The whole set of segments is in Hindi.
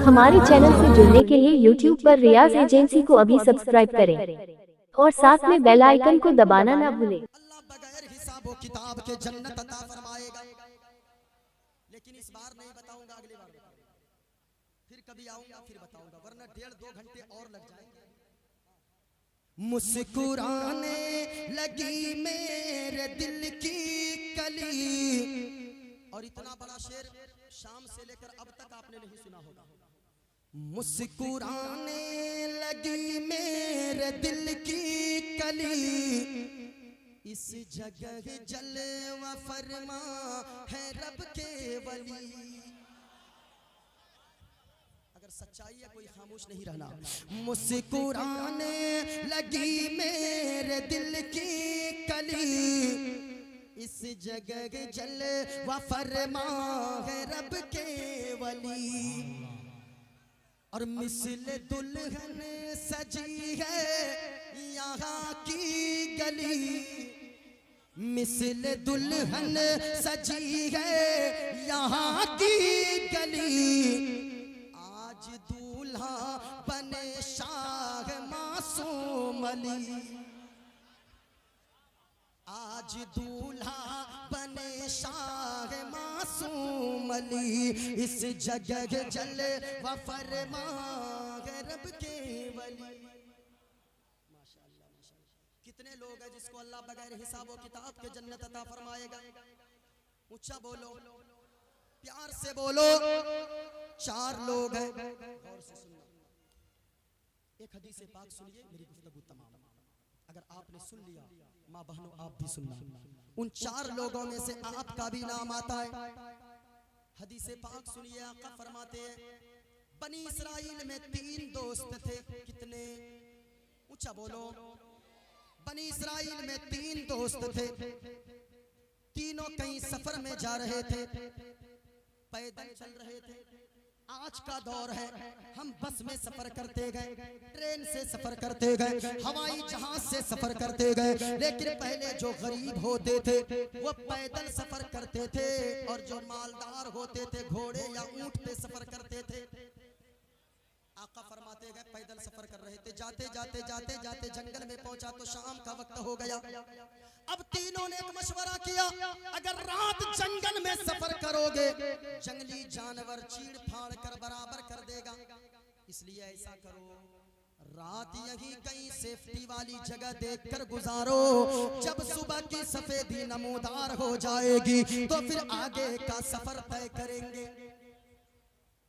हमारे चैनल से जुड़ने के लिए YouTube पर रियाज एजेंसी को अभी सब्सक्राइब करें और साथ में बेल आइकन को दबाना ना भूलें। अल्लाह बगैर हिसाब किताब के जन्नत अता फरमाएगा। लेकिन इस बार नहीं बताऊंगा, अगली बार फिर कभी आऊंगा फिर बताऊंगा, वरना 1.5-2 घंटे और लग जाएंगे। मुस्कुराने लगी मेरे दिल की कली, और इतना बड़ा शेर शाम से लेकर अब तक आपने नहीं सुना होगा। मुस्कुराने लगी मेरे दिल की कली, इस जगह जलवा फरमा है रब के वली। अगर सच्चाई है कोई खामोश नहीं रहना। मुस्कुराने लगी मेरे दिल की कली, इस जगह जलवा फरमा है रब के वली। और मिस्ल दुल्हन सजी है यहाँ की गली, मिस्ल दुल्हन सजी है यहाँ की गली। आज दूल्हा बने शाह मासूम अली, आज दूल्हा बने शाह मासूम अली, इस जगह जलवा फरमा रब के वली। कितने लोग हैं जिसको अल्लाह बगैर हिसाब व किताब के जन्नत अता फरमाएगा। ऊंचा बोलो, प्यार से बोलो। 4 लोग हैं। गौर से सुनना, एक हदीस पाक सुनिए, मेरी गुफ्तगू तमाम। अगर आपने सुन लिया, माँ बहनों आप भी सुनना। उन 4 लोगों में से आपका भी नाम आता है। हदीस पाक सुनिए, आका फरमाते हैं बनी इसराइल में 3 दोस्त थे। कितने? ऊंचा बोलो। बनी इसराइल में 3 दोस्त थे। तीनों कहीं सफर में जा रहे थे, पैदल चल रहे थे। आज का दौर है, हम बस में सफर करते गए, ट्रेन से सफर करते गए, हवाई जहाज से सफर करते गए। लेकिन पहले जो गरीब होते थे वो पैदल सफर करते थे, और जो मालदार होते थे घोड़े या ऊंट पे सफर करते थे। आका फरमाते गए पैदल सफर कर रहे थे, जाते जाते जाते जाते जंगल में पहुंचा तो शाम का वक्त हो गया। अब तीनों ने एक मशवरा किया, अगर रात जंगल में सफर करोगे जंगली जानवर चीड़ फाड़ कर बराबर कर देगा, इसलिए ऐसा करो रात यहीं कहीं सेफ्टी वाली जगह देखकर गुजारो। जब सुबह की सफेदी नमूदार हो जाएगी तो फिर आगे का सफर तय करेंगे।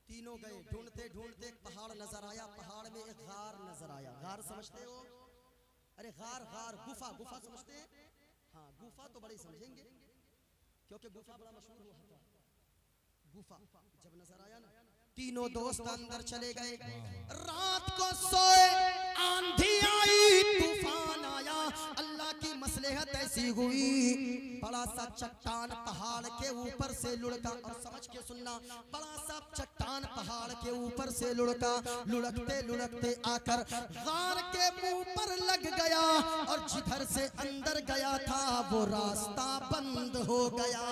तीनों गए, ढूंढते ढूंढते एक पहाड़ नजर आया। पहाड़ में एक गार नजर आया। गार समझते हो? अरे गार गार, गुफा गुफा समझते हैं? हाँ, गुफा तो बड़े समझेंगे क्योंकि गुफा बड़ा मशहूर हुआ था। गुफा जब नजर आया ना, तीनों दोस्त अंदर चले गए। रात को सोए, आंधी आई, तूफान आया। अल्लाह की मसलहत ऐसी हुई, बड़ा सा चट्टान पहाड़ के ऊपर से लुढ़का। और समझ के सुनना, बड़ा सा चट्टान पहाड़ के ऊपर से लुढ़का। लुढ़कते लुढ़कते आकर गार के मुंह पर लग गया, और जिधर से अंदर गया था वो रास्ता बंद हो गया।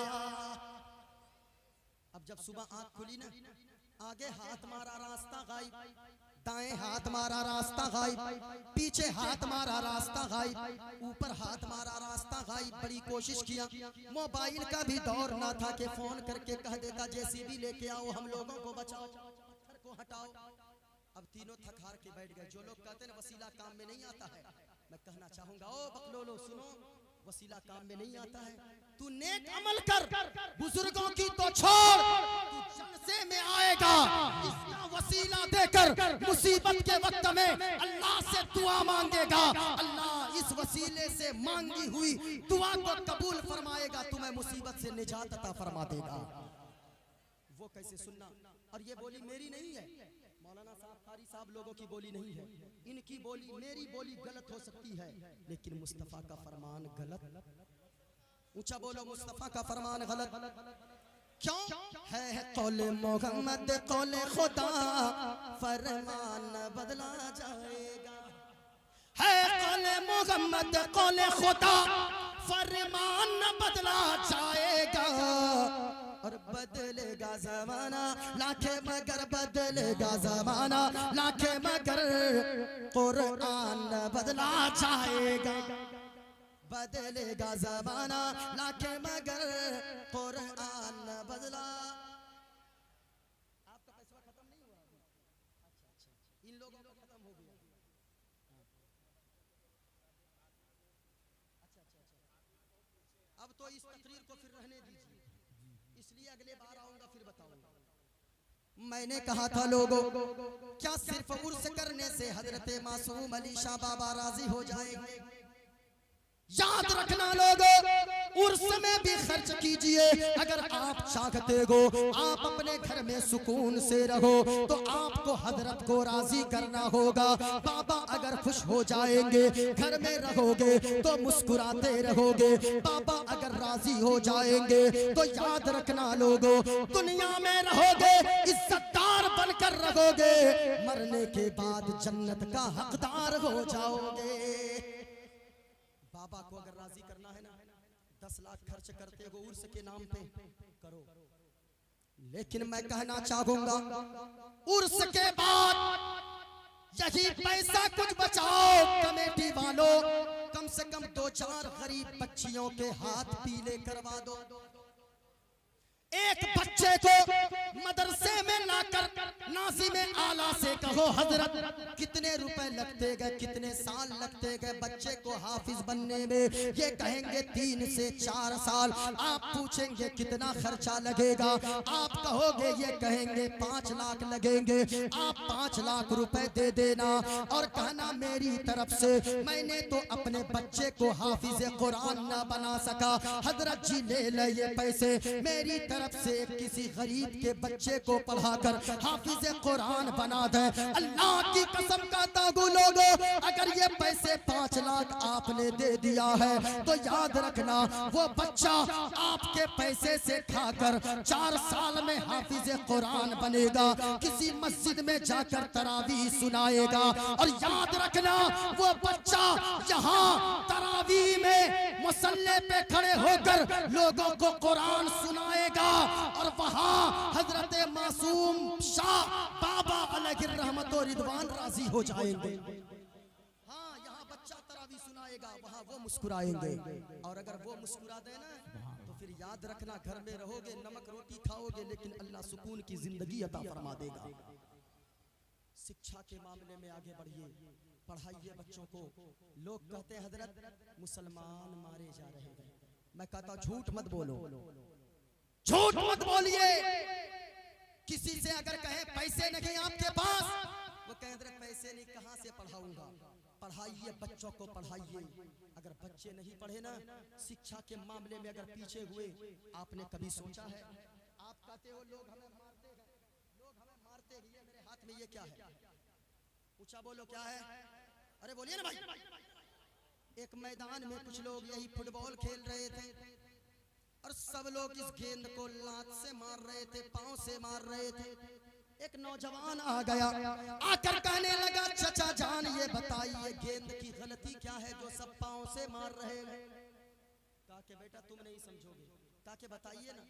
अब जब सुबह आंख खुली ना, आगे हाथ मारा रास्ता गायब, दाएं हाथ मारा रास्ता गायब, पीछे हाथ मारा रास्ता गायब, ऊपर हाथ मारा रास्ता गायब। बड़ी कोशिश किया, मोबाइल का भी दौर ना था कि फोन करके कह देता जेसीबी लेके आओ, हम लोगों को बचाओ, पत्थर को हटाओ। अब तीनों थक हार के बैठ गए। जो लोग कहते हैं वसीला काम में नहीं आता है, मैं कहना चाहूंगा ओ बकलोलो सुनो, वसीला काम में नहीं आता है। तू नेक अमल कर, बुजुर्गों की तो छोड़, तू जलसे में आएगा इसका वसीला देकर। मुसीबत के वक्त में अल्लाह से दुआ मांगेगा, अल्लाह इस वसीले से मांगी हुई दुआ को कबूल फरमाएगा, तुम्हें मुसीबत से निजात अता फरमा देगा। वो कैसे सुनना? और ये बोली मेरी नहीं है, मौलाना साहब कारी साहब लोगों की बोली नहीं है। इनकी बोली, मेरी बोली गलत हो सकती है, लेकिन मुस्तफा का फरमान गलत। ऊंचा बोलो, मुस्तफा का फरमान गलत क्यों है? कौले मोहम्मद कौले खुदा, फरमान बदला जाएगा। है कौले मोहम्मद कौले खुदा, फरमान बदला जाएगा। और बदलेगा जमाना लाखे मगर बदलेगा बदलेगा जमाना लाके मगर कुरान न बदला। आपका पैसा खत्म नहीं हुआ? अच्छा, इन लोगों का खत्म हो गया। अच्छा, अब तो इस तकरीर को फिर रहने दीजिए, इसलिए अगले बार आऊंगा फिर बताऊंगा। मैंने कहा था लोगों, क्या सिर्फ उर्स करने से हजरत मासूम अली शाह बाबा राजी हो जाएंगे? याद रखना लोगों, उर्स में भी खर्च कीजिए। अगर आप चाहते हो आप अपने घर में सुकून से रहो तो आपको हजरत को राजी करना होगा। बाबा अगर खुश हो जाएंगे, घर में रहोगे तो मुस्कुराते रहोगे। बाबा अगर राजी हो जाएंगे तो याद रखना लोगों, दुनिया में रहोगे इज्जतदार बनकर रहोगे, मरने के बाद जन्नत का हकदार हो जाओगे। बाबा को अगर राजी करना है ना, 10 लाख खर्च करते हो उर्स के नाम पे करो। लेकिन मैं कहना चाहूंगा, उर्स के बाद यही पैसा कुछ बचाओ कमेटी वालों, कम से कम 2-4 गरीब बच्चियों के हाथ पीले करवा दो। एक बच्चे को मदरसे में लाकर नाज़िम आला से कहो, हजरत कितने रुपए लगते गए, कितने साल लगते गए बच्चे को हाफिज बनने में? ये कहेंगे 3 से 4 साल। आप पूछेंगे कितना खर्चा लगेगा? आप कहोगे, ये कहेंगे 5 लाख लगेंगे। आप 5 लाख रुपए दे देना और कहना मेरी तरफ से मैंने तो अपने बच्चे को हाफिज कुरान ना बना सका, हजरत जी ले ले ये पैसे, मेरी तरफ से किसी गरीब के बच्चे को पढ़ाकर हाफिज कुरान बना दे। अल्लाह की कसम कहता हूं लोगों, अगर ये पैसे 5 लाख आपने दे दिया है तो याद रखना वो बच्चा आपके पैसे से खाकर 4 साल में हाफिज कुरान बनेगा, किसी मस्जिद में जाकर तरावी सुनाएगा। और याद रखना वो बच्चा यहाँ तरावी में मुसल्ले पे खड़े होकर लोगों को कुरान सुनाएगा और वहां हजरत मासूम शाह बाबा अलैहि रहमत और रिदवान राजी हो जाएंगे। हाँ, यहाँ बच्चा तरावी सुनाएगा, वहां वो मुस्कुराएंगे। और अगर वो मुस्कुरा देना तो फिर याद रखना घर में रहोगे, नमक रोटी खाओगे, लेकिन अल्लाह सुकून की जिंदगी अता फरमा देगा। शिक्षा के मामले में आगे बढ़िए, पढ़ाइए बच्चों को। लोग कहते हैं हजरत मुसलमान मारे जा रहे हैं, मैं कहता हूं झूठ मत बोलो, झूठ मत बोलिए। किसी से अगर कहे पैसे नहीं आपके पास, वो कहे हजरत पैसे नहीं, कहां से पढ़ाऊंगा? पढ़ाइए बच्चों को, पढ़ाइए। अगर बच्चे नहीं पढ़े ना, शिक्षा के मामले में अगर पीछे हुए, आपने कभी सोचा है? आप कहते हो लोग हमें मारते हैं, लोग हमें मारते हैं, ये मेरे हाथ में ये क्या है? ऊंचा बोलो क्या है? अरे बोलिए ना भाई। एक मैदान में कुछ लोग यही फुटबॉल खेल रहे थे और सब लोग इस गेंद को लात से मार रहे थे, पांव से मार रहे थे। एक नौजवान आ गया, आकर कहने लगा, चचा जान ये बताइए गेंद की गलती क्या है जो सब पांव से मार रहे हैं? कहा कि बेटा तुम नहीं समझोगे। कहा कि बताइए ना।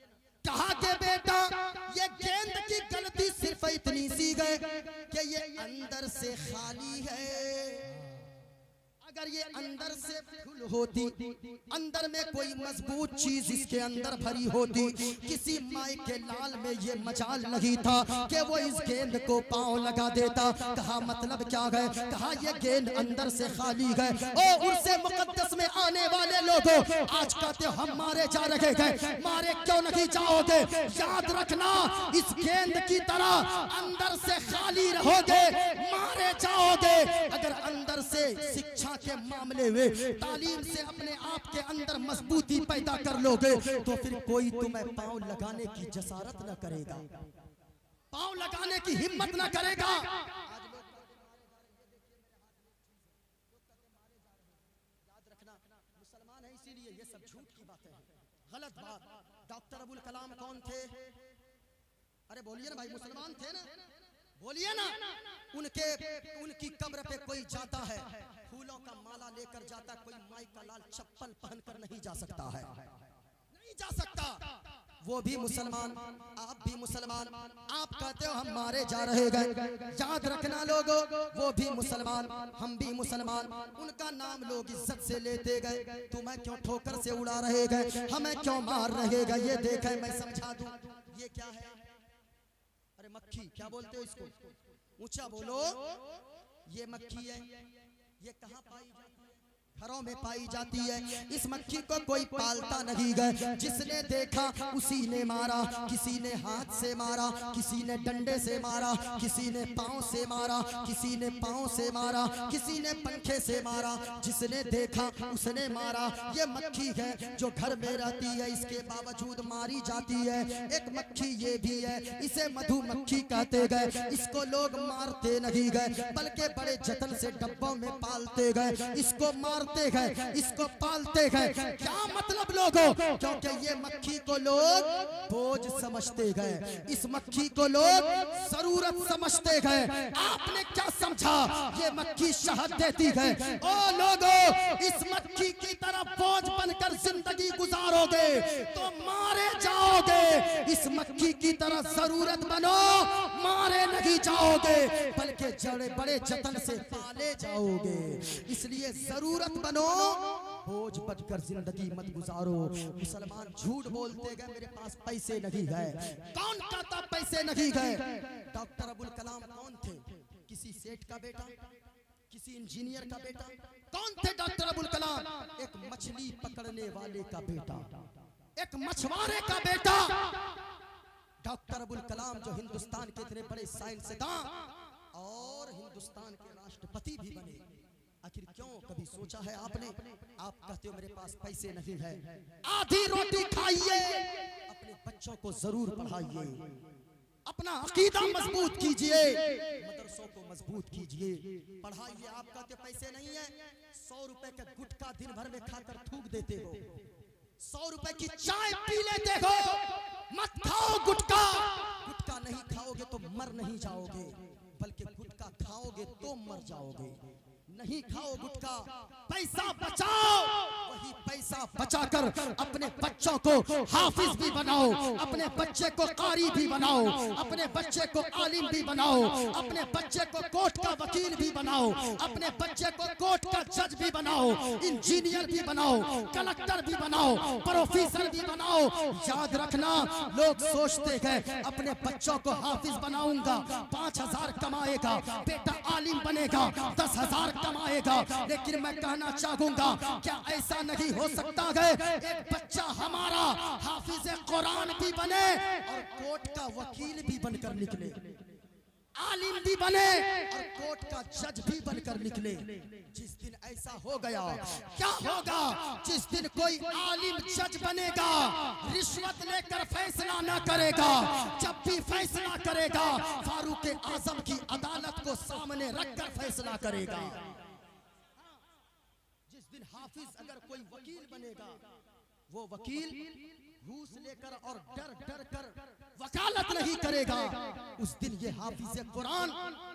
कहा कि बेटा ये गेंद की गलती सिर्फ इतनी सी है कि ये अंदर से खाली है। अगर ये अंदर से फुल होती, अंदर में कोई मजबूत चीज इसके अंदर भरी होती, किसी माई के लाल में ये मजाल नहीं था कि वो इस गेंद को पांव लगा देता। कहा मतलब क्या है? कहा ये गेंद अंदर से खाली है। ओ उर्से मुकद्दस में आने वाले लोगों, आज कहते हो हम मारे जा रहे हैं, मारे क्यों नहीं जाओगे? याद रखना इस गेंद की तरह अंदर से खाली रहोगे, मारे जाओगे। अगर अंदर से शिक्षा के मामले में तालीम से अपने आप के अंदर मजबूती पैदा कर लोगे तो फिर कोई तुम्हें पांव लगाने की जसारत न करेगा, पांव लगाने की हिम्मत न करेगा। याद रखना मुसलमान है इसीलिए ये सब झूठ की बातें हैं, गलत बात। डॉक्टर अबुल कलाम कौन थे? अरे बोलिए ना भाई, मुसलमान थे ना, बोलिए ना। उनकी कब्र पे कोई जाता है, फूलों का माला लेकर जाता, कोई माई का लाल चप्पल पहनकर नहीं जा सकता है, नहीं जा सकता। वो भी मुसलमान, आप भी मुसलमान। आप कहते हो हम मारे जा रहे गए, याद रखना लोगों, वो भी मुसलमान, हम भी मुसलमान। उनका नाम लोग इज्जत से लेते गए, तुम्हें क्यों ठोकर से उड़ा रहे गए, हमें क्यों मार रहे गए। ये देखे मैं समझा दूं, ये क्या है? अरे मक्खी, क्या बोलते हो इसको? ऊंचा बोलो। ये मक्खी है, ये कहाँ पाई जाती है? घरों में पाई जाती है। इस मक्खी को कोई पालता नहीं गए, जिसने देखा उसी ने मारा। किसी ने हाथ से मारा, किसी ने डंडे से मारा, किसी ने पांव से मारा, किसी ने पांव से मारा, किसी ने पंखे से मारा। जिसने देखा उसने मारा। ये मक्खी है जो घर में रहती है, इसके बावजूद मारी जाती है। एक मक्खी ये भी है, इसे मधुमक्खी कहते गए। इसको लोग मारते नहीं गए, बल्कि बड़े जतन से डब्बों में पालते गए। इसको मारते गए, इसको पालते गए। क्या मतलब लोगों? क्योंकि ये मक्खी को लोग बोझ समझते गए, इस मक्खी को लोग जरूरत समझते गए। आपने क्या समझा? ये मक्खी शहद देती है। ओ लोगों, इस मक्खी की तरह बोझ बनकर जिंदगी गुजारोगे तो मारे जाओगे। इस मक्खी की तरह जरूरत बनो, मारे नहीं जाओगे, बल्कि जड़े बड़े जतन से पाले जाओगे। इसलिए जरूरत बनो, बोझ बनकर जिंदगी मत गुजारो। मुसलमान झूठ बोलते गए, मेरे पास पैसे नहीं गए। कौन कहता पैसे नहीं गए? डॉक्टर अब्दुल कलाम कौन थे? किसी सेठ का बेटा, किसी इंजीनियर का बेटा? कौन थे डॉक्टर अब्दुल कलाम? एक मछली पकड़ने वाले का बेटा, एक मछुआरे का बेटा। डॉक्टर अब्दुल कलाम जो हिंदुस्तान के इतने बड़े साइंसदान और हिंदुस्तान के राष्ट्रपति भी बने, आखिर क्यों? कभी सोचा है आपने? आप कहते हो मेरे पास पैसे नहीं है। आधी रोटी खाइए, अपने बच्चों को जरूर पढ़ाइए, अपना अकीदा मजबूत कीजिए, मदरसों को मजबूत कीजिए, पढ़ाइए। आप कहते पैसे नहीं है, 100 रुपए का गुटखा दिन भर में खाकर थूक देते हो, 100 रुपए की चाय पी लेते हो। मत खाओ गुटखा। गुटखा नहीं खाओगे तो मर नहीं जाओगे, बल्कि गुटखा खाओगे तो मर जाओगे। नहीं खाओ गुटखा, पैसा बचाओ। वही पैसा बचाकर अपने बच्चों को हाफिज भी बनाओ, अपने बच्चे को कारी भी बनाओ, अपने बच्चे को आलिम भी बनाओ, अपने बच्चे को कोर्ट का वकील भी बनाओ, अपने बच्चे को कोर्ट का जज भी बनाओ, इंजीनियर भी बनाओ, कलेक्टर भी बनाओ, प्रोफेसर भी बनाओ। याद रखना, लोग सोचते हैं अपने बच्चों को हाफिज बनाऊंगा, 5000 कमाएगा, बेटा आलिम बनेगा, 10,000 कमाएगा। लेकिन मैं कहना चाहूंगा, क्या ऐसा नहीं हो सकता है एक बच्चा हमारा हाफिज कुरान भी बने और कोर्ट का वकील भी बनकर निकले, आलिम भी बने और कोर्ट का जज भी बनकर निकले? जिस दिन ऐसा हो गया, क्या होगा? जिस दिन कोई आलिम जज बनेगा, रिश्वत लेकर फैसला न करेगा, जब भी फैसला करेगा फारूक आजम की अदालत को सामने रखकर फैसला करेगा। जिस दिन हाफिज अगर कोई वकील बनेगा, वो वकील घूस लेकर और डर डर कर वकालत नहीं करेगा। उस दिन ये हाफिज कुरान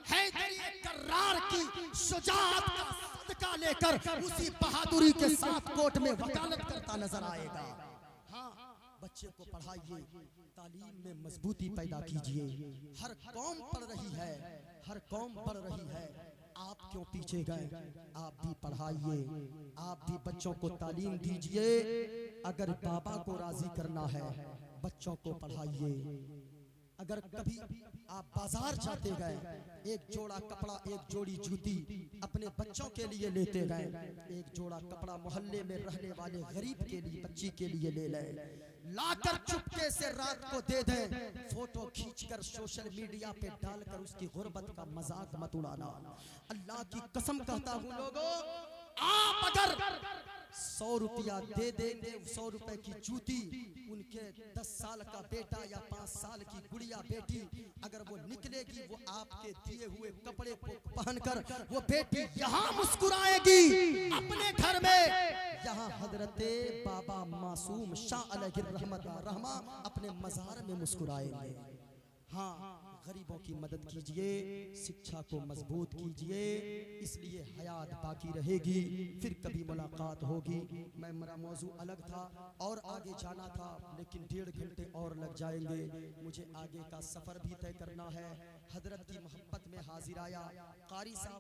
हैदरी कर्रार की शुजाअत का सदका लेकर उसी बहादुरी के साथ कोर्ट में वकालत करता नजर आएगा। हाँ, बच्चे को पढ़ाइए, तालीम में मजबूती पैदा कीजिए। हर कौम पढ़ रही है, हर कौम पढ़ रही है, आप क्यों पीछे गए? आप भी पढ़ाइए, आप भी बच्चों को तालीम दीजिए। अगर बाबा को राजी करना है, बच्चों को पढ़ाइए। अगर कभी आप बाजार जाते गए, एक जोड़ा कपड़ा, एक जोड़ी जूती अपने बच्चों के लिए लेते गए, एक जोड़ा कपड़ा मोहल्ले में रहने वाले गरीब के लिए, बच्ची के लिए ले लें, लाकर चुपके से रात को दे दें, फोटो खींचकर सोशल मीडिया पे डालकर उसकी गुर्बत का मजाक मत उड़ाना। अल्लाह की कसम कहता हूँ लोगों, आप अगर 100 रुपया दे देंगे, 100 रुपए की जूती, उनके 10 साल का बेटा या 5 साल की गुड़िया बेटी अगर वो निकलेगी, वो आपके दिए हुए कपड़े को पहनकर वो बेटी यहाँ मुस्कुराएगी अपने घर में। यहाँ हजरते बाबा मासूम शाह अलैहि रहमत रहमा अपने मज़ार में मुस्कुराएंगे। हाँ, गरीबों की मदद कीजिए, शिक्षा को मजबूत कीजिए, इसलिए हयात बाकी रहेगी, फिर कभी मुलाकात होगी। मेरा मौजू अलग था और आगे जाना था, लेकिन 1.5 घंटे और लग जाएंगे। मुझे आगे का सफ़र भी तय करना है। हजरत की मोहब्बत में हाजिर आया, कारी साहब